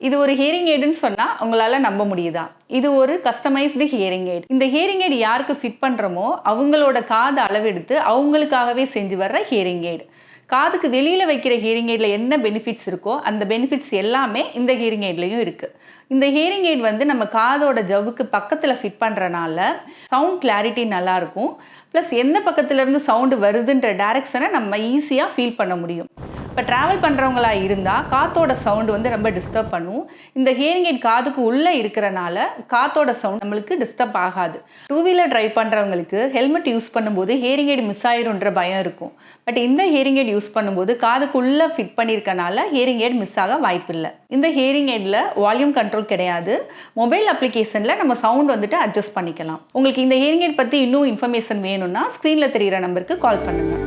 இது ஒரு ஹியரிங் எய்டுன்னு சொன்னால் உங்களால் நம்ப முடியுதா? இது ஒரு கஸ்டமைஸ்டு ஹியரிங் எய்ட். இந்த ஹியரிங் எய்டு யாருக்கு ஃபிட் பண்ணுறோமோ அவங்களோட காது அளவெடுத்து அவங்களுக்காகவே செஞ்சு வர்ற ஹியரிங் எய்டு. காதுக்கு வெளியில் வைக்கிற ஹியரிங் எய்டில் என்ன பெனிஃபிட்ஸ் இருக்கோ அந்த பெனிஃபிட்ஸ் எல்லாமே இந்த ஹியரிங் எய்ட்லையும் இருக்குது. இந்த ஹியரிங் எய்ட் வந்து நம்ம காதோட ஜவ்வுக்கு பக்கத்தில் ஃபிட் பண்ணுறனால சவுண்ட் கிளாரிட்டி நல்லாயிருக்கும். ப்ளஸ் எந்த பக்கத்துலேருந்து சவுண்டு வருதுன்ற டைரக்ஷனை நம்ம ஈஸியாக ஃபீல் பண்ண முடியும். இப்போ ட்ராவல் பண்ணுறவங்களா இருந்தால் காற்றோட சவுண்டு வந்து ரொம்ப டிஸ்டர்ப் பண்ணும். இந்த ஹியரிங் எய்ட் காதுக்கு உள்ளே இருக்கிறனால காற்றோட சவுண்ட் நம்மளுக்கு டிஸ்டர்ப் ஆகாது. டூ வீலர் ட்ரைவ் பண்ணுறவங்களுக்கு ஹெல்மெட் யூஸ் பண்ணும்போது ஹியரிங் எய்ட் மிஸ் ஆயிரும்ன்ற பயம் இருக்கும். பட் இந்த ஹியரிங் எய்ட் யூஸ் பண்ணும்போது காதுக்குள்ளே ஃபிட் பண்ணியிருக்கனால ஹியரிங் எய்ட் மிஸ் ஆக வாய்ப்பில்லை. இந்த ஹியரிங் எய்டில் வால்யூம் கண்ட்ரோல் கிடையாது. மொபைல் அப்ளிகேஷனில் நம்ம சவுண்ட் வந்துட்டு அட்ஜஸ்ட் பண்ணிக்கலாம். உங்களுக்கு இந்த ஹியரிங் எய்ட் பற்றி இன்னும் இன்ஃபர்மேஷன் வேணும்னா ஸ்க்ரீனில் தெரிகிற நம்பருக்கு கால் பண்ணுங்கள்.